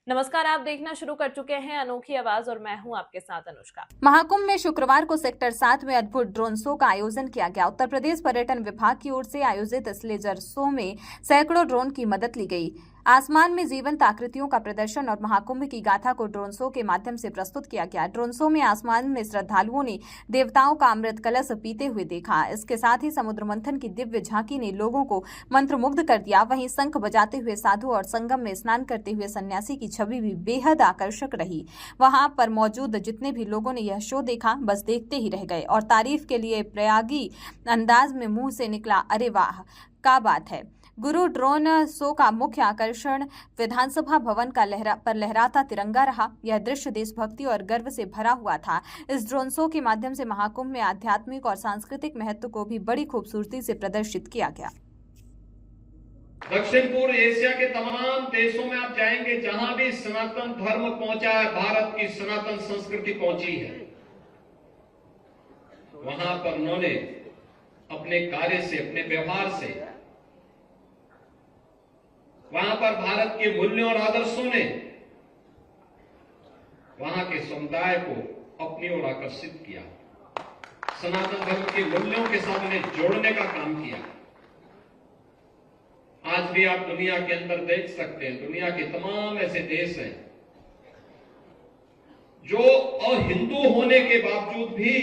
नमस्कार, आप देखना शुरू कर चुके हैं अनोखी आवाज और मैं हूं आपके साथ अनुष्का। महाकुंभ में शुक्रवार को सेक्टर 7 में अद्भुत ड्रोन शो का आयोजन किया गया। उत्तर प्रदेश पर्यटन विभाग की ओर से आयोजित इस लेजर शो में सैकड़ों ड्रोन की मदद ली गई। आसमान में जीवंत आकृतियों का प्रदर्शन और महाकुंभ की गाथा को ड्रोन शो के माध्यम से प्रस्तुत किया गया। ड्रोन शो में आसमान में श्रद्धालुओं ने देवताओं का अमृत कलश पीते हुए देखा। इसके साथ ही समुद्र मंथन की दिव्य झांकी ने लोगों को मंत्रमुग्ध कर दिया। वहीं शंख बजाते हुए साधु और संगम में स्नान करते हुए सन्यासी की छवि भी बेहद आकर्षक रही। वहां पर मौजूद जितने भी लोगों ने यह शो देखा, बस देखते ही रह गए और तारीफ के लिए प्रयागी अंदाज में मुंह से निकला, अरे वाह क्या बात है। गुरु ड्रोन शो का मुख्य आकर्षण विधानसभा भवन का लहराता तिरंगा रहा। यह दृश्य देशभक्ति और गर्व से भरा हुआ था। इस ड्रोन शो के माध्यम से महाकुंभ में आध्यात्मिक और सांस्कृतिक महत्व को भी बड़ी खूबसूरती से प्रदर्शित किया गया। दक्षिण पूर्व एशिया के तमाम देशों में आप जाएंगे, जहां भी सनातन धर्म पहुंचा है, भारत की सनातन संस्कृति पहुंची है, वहां पर उन्होंने अपने कार्य से, अपने व्यवहार से, वहां पर भारत के मूल्यों और आदर्शों ने वहां के समुदाय को अपनी ओर आकर्षित किया। सनातन धर्म के मूल्यों के साथ उन्हें जोड़ने का काम किया। आज भी आप दुनिया के अंदर देख सकते हैं, दुनिया के तमाम ऐसे देश हैं जो अहिंदू होने के बावजूद भी,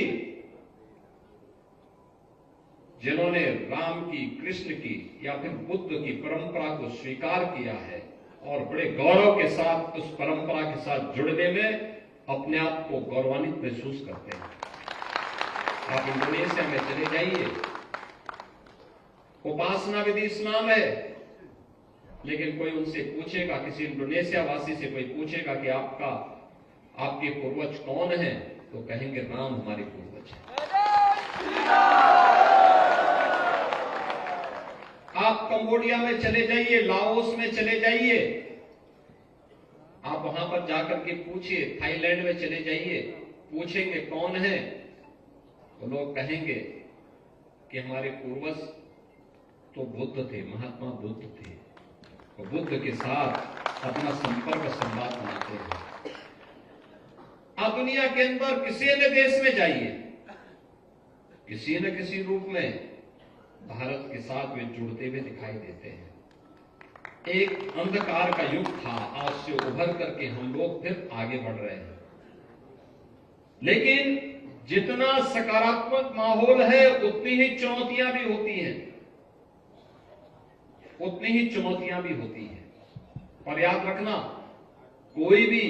जिन्होंने राम की, कृष्ण की या फिर बुद्ध की परंपरा को स्वीकार किया है और बड़े गौरव के साथ उस परंपरा के साथ जुड़ने में अपने आप को गौरवान्वित महसूस करते हैं। आप इंडोनेशिया में चले जाइए, उपासना विधि इस्लाम है, लेकिन कोई उनसे पूछेगा, किसी इंडोनेशिया वासी से कोई पूछेगा कि आपके पूर्वज कौन हैं, तो कहेंगे राम हमारे पूर्वज हैं। आप कंबोडिया में चले जाइए, लाओस में चले जाइए, आप वहां पर जाकर के पूछिए, थाईलैंड में चले जाइए, पूछेंगे कौन है, तो लोग कहेंगे कि हमारे पूर्वज तो बुद्ध थे, महात्मा बुद्ध थे, और बुद्ध के साथ अपना संपर्क संवाद बनाते हैं। आप दुनिया के अंदर किसी न देश में जाइए, किसी न किसी रूप में भारत के साथ वे जुड़ते हुए दिखाई देते हैं। एक अंधकार का युग था, आज से उभर करके हम लोग फिर आगे बढ़ रहे हैं। लेकिन जितना सकारात्मक माहौल है, उतनी ही चुनौतियां भी होती हैं, उतनी ही चुनौतियां भी होती हैं। पर याद रखना, कोई भी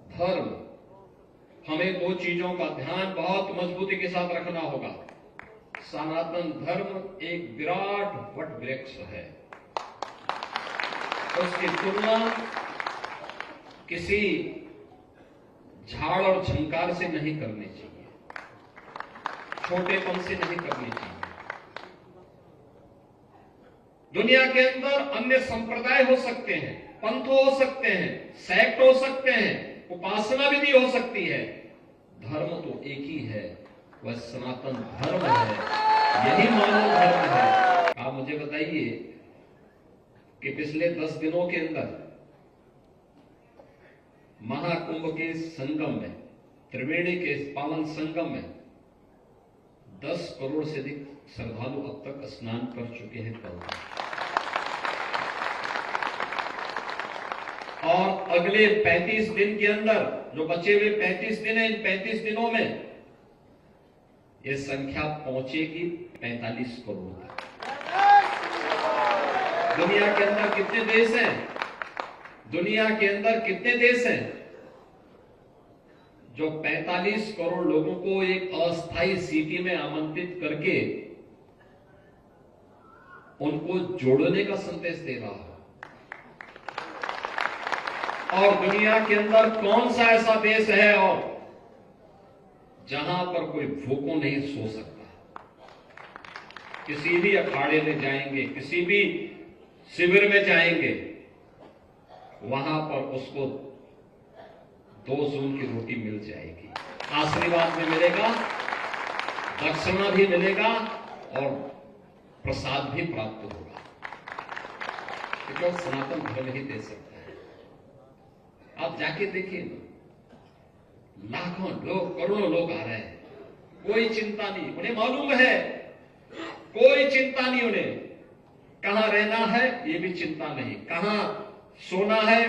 धर्म, हमें दो चीजों का ध्यान बहुत मजबूती के साथ रखना होगा। सनातन धर्म एक विराट वट वृक्ष है, उसकी तुलना किसी झाड़ और झंकार से नहीं करनी चाहिए, छोटेपन से नहीं करनी चाहिए। दुनिया के अंदर अन्य संप्रदाय हो सकते हैं, पंथ हो सकते हैं, सेक्ट हो सकते हैं, उपासना विधि हो सकती है, धर्म तो एक ही है, वह सनातन धर्म है, यही मानव धर्म है। आप मुझे बताइए कि पिछले 10 दिनों के अंदर महाकुंभ के संगम में, त्रिवेणी के पावन संगम में 10 करोड़ से अधिक श्रद्धालु अब तक स्नान कर चुके हैं कल। और अगले 35 दिन के अंदर, जो बचे हुए 35 दिन हैं, इन 35 दिनों में यह संख्या पहुंचेगी 45 करोड़ तक। दुनिया के अंदर कितने देश हैं? दुनिया के अंदर कितने देश हैं जो 45 करोड़ लोगों को एक अस्थायी सिटी में आमंत्रित करके उनको जोड़ने का संदेश दे रहा है? और दुनिया के अंदर कौन सा ऐसा देश है और जहां पर कोई भूखों नहीं सो सकता? किसी भी अखाड़े में जाएंगे, किसी भी शिविर में जाएंगे, वहां पर उसको 2 जून की रोटी मिल जाएगी, आशीर्वाद भी मिलेगा, दक्षिणा भी मिलेगा और प्रसाद भी प्राप्त होगा। क्योंकि सनातन धर्म ही दे सकता है। जाके देखिए ना, लाखों लोग, करोड़ों लोग आ रहे हैं, कोई चिंता नहीं। उन्हें मालूम है, कोई चिंता नहीं उन्हें, कहां रहना है ये भी चिंता नहीं, कहां सोना है,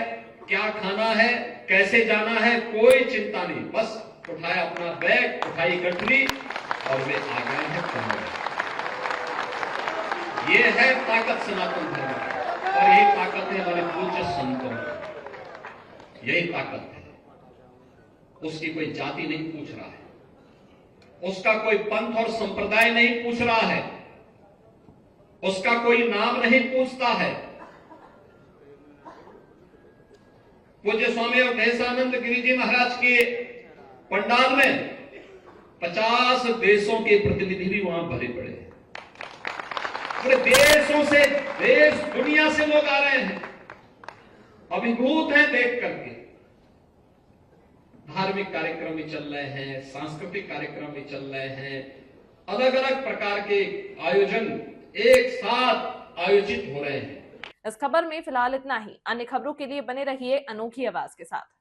क्या खाना है, कैसे जाना है, कोई चिंता नहीं। बस उठाया अपना बैग, उठाई गठरी और वे आ गए हैं कमरे। ये है ताकत सनातन धर्म की, और यही ताकत है हमारे पूज्य संतों की, यही ताकत है। उसकी कोई जाति नहीं पूछ रहा है, उसका कोई पंथ और संप्रदाय नहीं पूछ रहा है, उसका कोई नाम नहीं पूछता है। पूज्य स्वामी अवधेशानंद गिरि जी महाराज के पंडाल में 50 देशों के प्रतिनिधि भी वहां भरे पड़े हैं। पूरे देशों से, देश दुनिया से लोग आ रहे हैं, अभिभूत हैं देख करके। धार्मिक कार्यक्रम भी चल रहे हैं, सांस्कृतिक कार्यक्रम भी चल रहे हैं, अलग अलग प्रकार के आयोजन एक साथ आयोजित हो रहे हैं। इस खबर में फिलहाल इतना ही। अन्य खबरों के लिए बने रहिए अनोखी आवाज के साथ।